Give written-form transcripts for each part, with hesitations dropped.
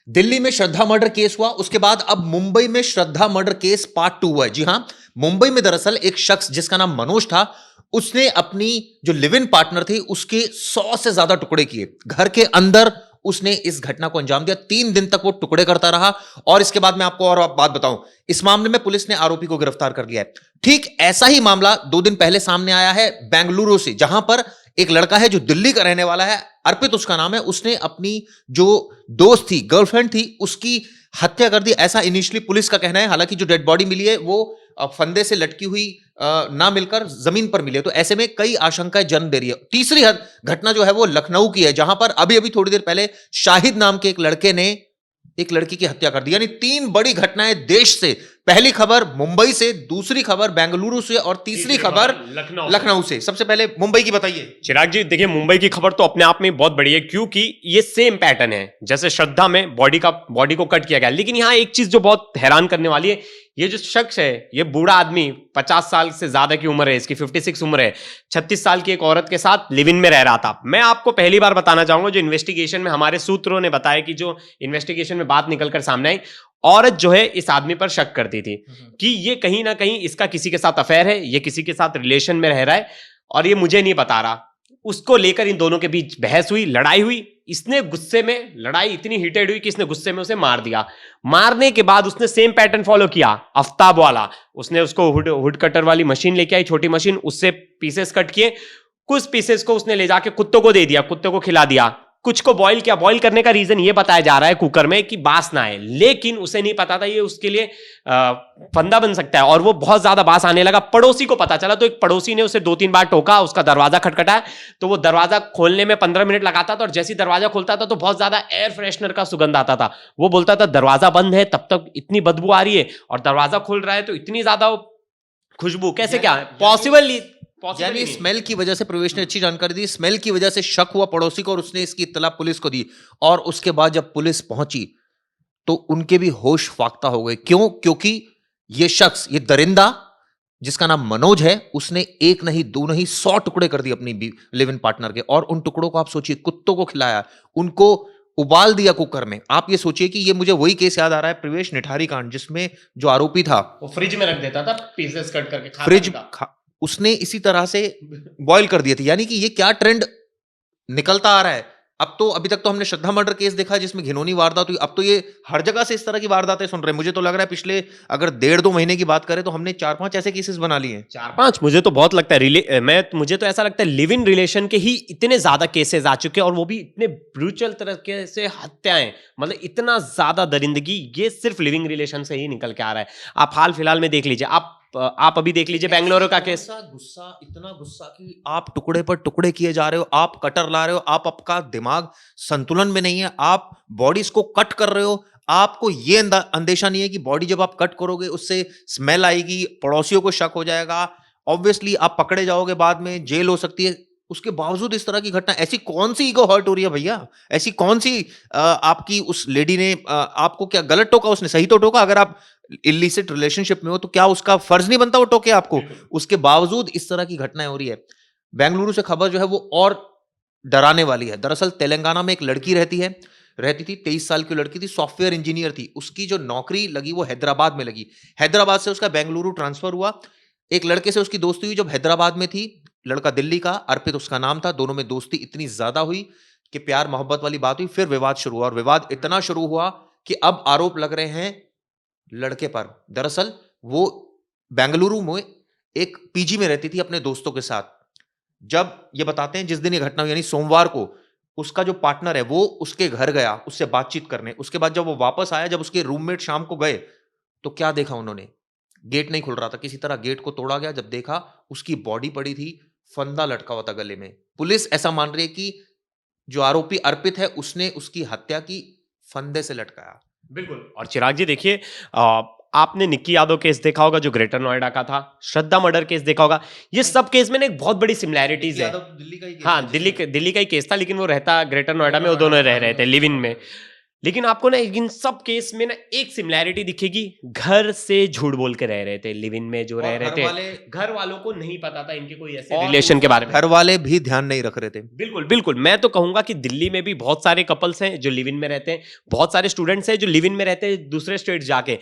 दिल्ली में श्रद्धा murder case हुआ, उसके बाद अब मुंबई में श्रद्धा मर्डर केस पार्ट 2 हुआ है। जी हां, मुंबई में दरअसल एक शख्स जिसका नाम मनोज था, उसने अपनी जो लिव इन पार्टनर थी उसके 100 से ज्यादा टुकड़े किए। घर के अंदर उसने इस घटना को अंजाम दिया। 3 दिन तक वो टुकड़े करता रहा और इसके बाद मैं आपको और बात बताऊं, इस मामले में पुलिस ने आरोपी को गिरफ्तार कर लिया है। ठीक ऐसा ही मामला 2 दिन पहले सामने आया है बेंगलुरु से, जहां पर एक लड़का है जो दिल्ली का रहने वाला है, अर्पित उसका नाम है। उसने अपनी जो दोस्त थी, गर्लफ्रेंड थी, उसकी हत्या कर दी, ऐसा इनिशियली पुलिस का कहना है। हालांकि जो डेड बॉडी मिली है वो फंदे से लटकी हुई ना मिलकर जमीन पर मिली है, तो ऐसे में कई आशंकाएं जन्म दे रही है। तीसरी घटना जो है वो लखनऊ की है, जहां पर अभी अभी थोड़ी देर पहले शाहिद नाम के एक लड़के ने एक लड़की की हत्या कर दी। यानी 3 बड़ी घटनाएं देश से। पहली खबर मुंबई से, दूसरी खबर बेंगलुरु से और तीसरी खबर लखनऊ से। सबसे पहले मुंबई की बताइए। चिराग जी देखिए, मुंबई की खबर तो अपने आप में बहुत बड़ी है, क्योंकि ये सेम पैटर्न है जैसे श्रद्धा में बॉडी को कट किया गया। लेकिन यहां एक चीज जो बहुत हैरान करने वाली है, ये जो शख्स है, ये बूढ़ा आदमी, 50 साल से ज्यादा की उम्र है इसकी, 56 उम्र है, 36 साल की एक औरत के साथ लिव इन में रह रहा था। मैं आपको पहली बार बताना चाहूंगा, जो इन्वेस्टिगेशन में हमारे सूत्रों ने बताया कि जो इन्वेस्टिगेशन में बात निकलकर सामने आई, औरत जो है इस आदमी पर शक करती थी कि ये कहीं ना कहीं इसका किसी के साथ अफेयर है, ये किसी के साथ रिलेशन में रह रहा है और ये मुझे नहीं बता रहा। उसको लेकर इन दोनों के बीच बहस हुई, लड़ाई हुई। इसने गुस्से में, लड़ाई इतनी हीटेड हुई कि इसने गुस्से में उसे मार दिया। मारने के बाद उसने सेम पैटर्न फॉलो किया, आफ्ताब वाला। उसने उसको हुड कटर वाली मशीन लेके आई, छोटी मशीन, उससे पीसेस कट किए। कुछ पीसेस को उसने ले जाके कुत्तों को दे दिया, कुत्तों को खिला दिया। कुछ को बॉईल किया। बॉईल करने का रीजन ये बताया जा रहा है कुकर में कि बास ना आए, लेकिन उसे नहीं पता था ये उसके लिए फंदा बन सकता है, और वो बहुत ज्यादा बास आने लगा। पड़ोसी को पता चला, तो एक पड़ोसी ने उसे 2-3 बार टोका, उसका दरवाजा खटखटाया, तो वो दरवाजा खोलने में 15 मिनट लगाता था, और जैसे ही दरवाजा खोलता था तो बहुत ज्यादा एयर फ्रेशनर का सुगंध आता था। वो बोलता था दरवाजा बंद है तब तक इतनी बदबू आ रही है, और दरवाजा खुल रहा है तो इतनी ज्यादा खुशबू, कैसे, क्या पॉसिबल? यानी स्मेल की वजह से, प्रवेश ने अच्छी जानकारी दी, स्मेल की वजह से शक हुआ पड़ोसी को और उसने इसकी इत्तला पुलिस को दी। और उसके बाद जब पुलिस पहुंची तो उनके भी होश फाख्ता हो गए। क्यों? क्योंकि ये शख्स, ये दरिंदा जिसका नाम मनोज है, उसने एक नहीं, 2 नहीं, 100 टुकड़े कर दिए अपनी लिव इन पार्टनर के। और उन टुकड़ों को आप सोचिए, कुत्तों को खिलाया, उनको उबाल दिया कुकर में। आप ये सोचिए कि ये, मुझे वही केस याद आ रहा है, प्रवेश निठारी कांड, जिसमें जो आरोपी था वो फ्रिज में रख देता था, पीसेस कट करके फ्रिज, उसने इसी तरह से बॉयल कर दिए थे। यानी कि ये क्या ट्रेंड निकलता आ रहा है। अब तो, अभी तक तो हमने श्रद्धा मर्डर केस देखा जिसमें घिनौनी वारदात हुई, अब तो ये हर जगह से इस तरह की वारदातें सुन रहे हैं। मुझे तो लग रहा है पिछले अगर 1.5-2 महीने की बात करें तो हमने 4-5 ऐसे केसेस बना लिए हैं। 4-5 मुझे तो बहुत लगता है। मुझे तो ऐसा लगता है लिव इन रिलेशन के ही इतने ज्यादा केसेस आ चुके हैं, और वो भी इतने ब्रूटल तरीके से हत्याएं, मतलब इतना ज्यादा दरिंदगी, ये सिर्फ लिविंग रिलेशन से ही निकल के आ रहा है। आप हाल फिलहाल में देख लीजिए, आप अभी देख लीजिए बेंगलुरु का केस। गुस्सा, इतना गुस्सा कि आप टुकड़े पर टुकड़े किए जा रहे हो, आप कटर ला रहे हो, आपका दिमाग संतुलन में नहीं है, आप बॉडीज को कट कर रहे हो। आपको ये अंदेशा नहीं है कि बॉडी जब आप कट करोगे उससे स्मेल आएगी, पड़ोसियों को शक हो जाएगा, ऑब्वियसली आप पकड़े जाओगे, बाद में जेल हो सकती है। उसके बावजूद इस तरह की घटना, ऐसी कौन सी ईगो हर्ट हो रही है भैया? ऐसी कौन सी आपकी उस लेडी ने आपको क्या गलत टोका? उसने सही तो टोका। अगर आप इलिसिट रिलेशनशिप में हो तो क्या उसका फर्ज नहीं बनता वो टोके आपको? उसके बावजूद इस तरह की घटनाएं हो रही है। बेंगलुरु से खबर जो है वो और डराने वाली है। दरअसल तेलंगाना में एक लड़की रहती थी, 23 साल की लड़की थी, सॉफ्टवेयर इंजीनियर थी। उसकी जो नौकरी लगी वो हैदराबाद में लगी। हैदराबाद से उसका बेंगलुरु ट्रांसफर हुआ। एक लड़के से उसकी दोस्ती हुई जब हैदराबाद में थी। लड़का दिल्ली का, अर्पित उसका नाम था। दोनों में दोस्ती इतनी ज्यादा हुई कि प्यार मोहब्बत वाली बात हुई। फिर विवाद शुरू हुआ, और विवाद इतना शुरू हुआ कि अब आरोप लग रहे हैं लड़के पर। दरअसल वो बेंगलुरु में एक पीजी में रहती थी अपने दोस्तों के साथ। जब ये बताते हैं जिस दिन ये घटना हुई, यानी सोमवार को, उसका जो पार्टनर है वो उसके घर गया उससे बातचीत करने। उसके बाद जब वो वापस आया, जब उसके रूममेट शाम को गए, तो क्या देखा उन्होंने? गेट नहीं खुल रहा था, किसी तरह गेट को तोड़ा गया। जब देखा, उसकी बॉडी पड़ी थी, फंदा लटका हुआ था गले में। पुलिस ऐसा मान रही है कि जो आरोपी अर्पित है उसने उसकी हत्या की, फंदे से लटकाया। बिल्कुल। और चिराग जी देखिए, आपने निक्की यादव केस देखा होगा जो ग्रेटर नोएडा का था, श्रद्धा मर्डर केस देखा होगा। ये सब केस में एक बहुत बड़ी सिमिलैरिटीज है। दिल्ली का ही केस हाँ, दिल्ली का ही केस था, लेकिन वो रहता ग्रेटर नोएडा में, वो दोनों रह रहे थे लिव इन में। लेकिन आपको ना इन सब केस में ना एक सिमिलैरिटी दिखेगी, घर से झूठ बोल के रह रहे थे, लिव इन में जो रह रहे थे, घर वालों को नहीं पता था इनके कोई ऐसे रिलेशन के बारे में, घर वाले भी ध्यान नहीं रख रहे थे। बिल्कुल बिल्कुल, मैं तो कहूंगा कि दिल्ली में भी बहुत सारे कपल्स हैं जो लिव इन में रहते हैं, बहुत सारे स्टूडेंट्स हैं जो लिव इन में रहते हैं दूसरे स्टेट जाके।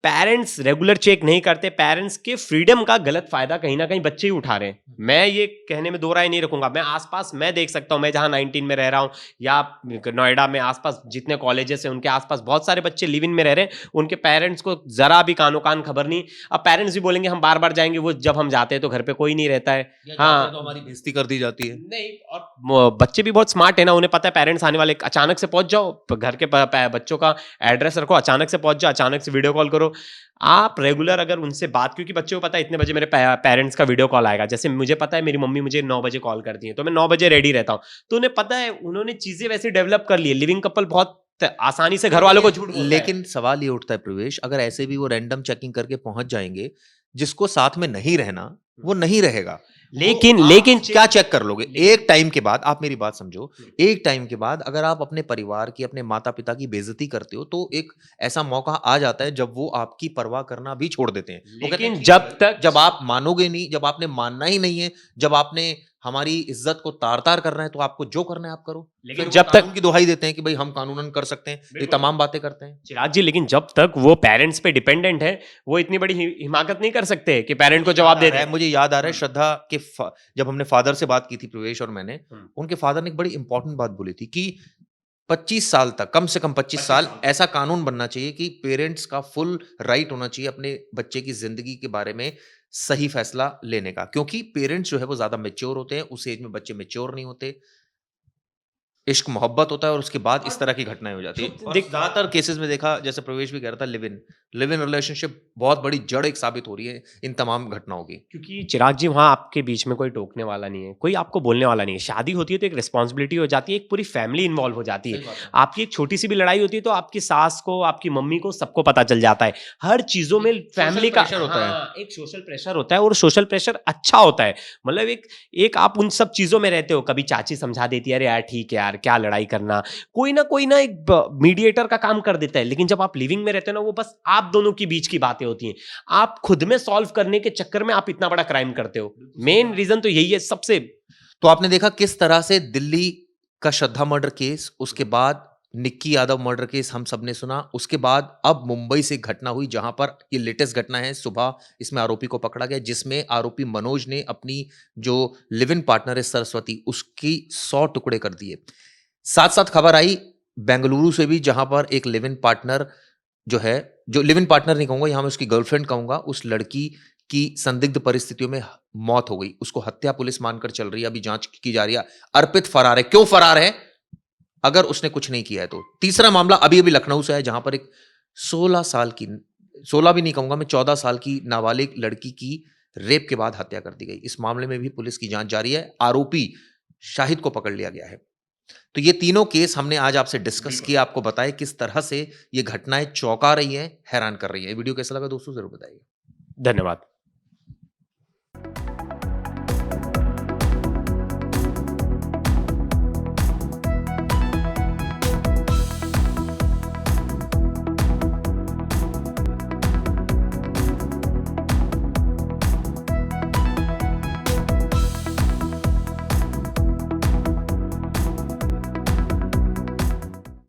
पेरेंट्स रेगुलर चेक नहीं करते, पेरेंट्स के फ्रीडम का गलत फायदा कहीं ना कहीं बच्चे ही उठा रहे हैं। मैं ये कहने में दो राय नहीं रखूंगा, मैं आसपास मैं देख सकता हूं, मैं जहां 19 में रह रहा हूं या नोएडा में आसपास जितने कॉलेजेस हैं उनके आसपास बहुत सारे बच्चे लिव इन में रह रहे हैं, उनके पेरेंट्स को जरा भी कानो कान खबर नहीं। अब पेरेंट्स भी बोलेंगे हम बार बार जाएंगे, वो जब हम जाते हैं तो घर पे कोई नहीं रहता है, हाँ तो हमारी बेइज्जती कर दी जाती है। नहीं, और बच्चे भी बहुत स्मार्ट है ना, उन्हें पता है पेरेंट्स आने वाले, अचानक से पहुंच जाओ, घर के बच्चों का एड्रेस रखो, अचानक से पहुंच जाओ, अचानक से वीडियो कॉल करो। आप रेगुलर अगर उनसे बात, क्योंकि बच्चों को पता है इतने बजे मेरे पेरेंट्स का वीडियो कॉल आएगा, जैसे मुझे पता है मेरी मम्मी मुझे 9 बजे कॉल करती है तो मैं 9 बजे रेडी रहता हूं, तो उन्हें पता है, उन्होंने चीजें वैसे डेवलप कर ली है। लिविंग कपल बहुत आसानी से घर वालों को झूठ बोलता है। लेकिन सवाल ये उठता है प्रवेश, अगर ऐसे भी वो रैंडम चेकिंग करके पहुंच जाएंगे, जिसको साथ में नहीं रहना वो नहीं रहेगा, लेकिन क्या चेक कर लोगे? एक टाइम के बाद, आप मेरी बात समझो, एक टाइम के बाद अगर आप अपने परिवार की, अपने माता पिता की बेइज्जती करते हो तो एक ऐसा मौका आ जाता है जब वो आपकी परवाह करना भी छोड़ देते हैं। लेकिन जब आप मानोगे नहीं, जब आपने मानना ही नहीं है, जब आपने हमारी इज्जत को तार तार करना है, तो आपको जो करना है आप करो। लेकिन जब तक की दुहाई देते हैं कि भाई हम कानूनन कर सकते हैं, ये तमाम बातें करते हैं चिराग जी, लेकिन जब तक वो पेरेंट्स पे डिपेंडेंट है, वो इतनी बड़ी हिमाकत नहीं कर सकते कि पेरेंट को जवाब दे दे। मुझे याद आ रहा है श्रद्धा के जब हमने फादर से बात की थी प्रवेश और मैंने, उनके फादर ने एक बड़ी इंपॉर्टेंट बात बोली थी कि 25 साल तक, कम से कम 25 साल ऐसा कानून बनना चाहिए कि पेरेंट्स का फुल राइट होना चाहिए अपने बच्चे की जिंदगी के बारे में सही फैसला लेने का, क्योंकि पेरेंट्स जो है वो ज्यादा मैच्योर होते हैं, उस एज में बच्चे मैच्योर नहीं होते, इश्क मोहब्बत होता है और उसके बाद इस तरह की घटनाएं हो जाती है। ज्यादातर केसेस में देखा, जैसे प्रवेश भी कह रहा था, लिव इन रिलेशनशिप बहुत बड़ी जड़ एक साबित हो रही है इन तमाम घटनाओं की। क्योंकि चिराग जी, वहां आपके बीच में कोई टोकने वाला नहीं है, कोई आपको बोलने वाला नहीं है। शादी होती है तो एक रिस्पॉन्सिबिलिटी हो जाती है, एक पूरी फैमिली इन्वॉल्व हो जाती है। आपकी एक छोटी सी भी लड़ाई होती है तो आपकी सास को, आपकी मम्मी को, सबको पता चल जाता है। हर चीजों में फैमिली का होता है, एक सोशल प्रेशर होता है, और सोशल प्रेशर अच्छा होता है। मतलब एक आप उन सब चीजों में रहते हो, कभी चाची समझा देती है, अरे यार ठीक है यार, क्या लड़ाई करना, कोई ना एक मीडिएटर का काम कर देता है। लेकिन जब आप लिविंग में रहते हो ना, वो बस आप दोनों के बीच की बातें होती हैं। आप खुद में सॉल्व करने के चक्कर में आप इतना बड़ा क्राइम करते हो। मेन रीजन तो यही है सबसे। तो आपने देखा किस तरह से दिल्ली का श्रद्धा मर्डर केस, उसके बाद निक्की यादव मर्डर केस हम सबने सुना, उसके बाद अब मुंबई से घटना हुई जहां पर ये लेटेस्ट घटना है, सुबह इसमें आरोपी को पकड़ा गया, जिसमें आरोपी मनोज ने अपनी जो लिव इन पार्टनर है सरस्वती, उसकी 100 टुकड़े कर दिए। साथ साथ खबर आई बेंगलुरु से भी, जहां पर एक लिव इन पार्टनर जो है, जो लिव इन पार्टनर नहीं कहूंगा, यहां मैं उसकी गर्लफ्रेंड कहूंगा, उस लड़की की संदिग्ध परिस्थितियों में मौत हो गई, उसको हत्या पुलिस मानकर चल रही है, अभी जांच की जा रही है। अर्पित फरार है, क्यों फरार है? अगर उसने कुछ नहीं किया है तो। तीसरा मामला अभी अभी लखनऊ से है, जहां पर एक 16 साल की, 16 भी नहीं कहूंगा मैं, 14 साल की नाबालिग लड़की की रेप के बाद हत्या कर दी गई। इस मामले में भी पुलिस की जांच जारी है, आरोपी शाहिद को पकड़ लिया गया है। तो ये तीनों केस हमने आज आपसे डिस्कस किया, आपको बताया किस तरह से ये घटनाएं चौंका रही हैं, हैरान कर रही है। वीडियो कैसा लगा दोस्तों जरूर बताइए। धन्यवाद।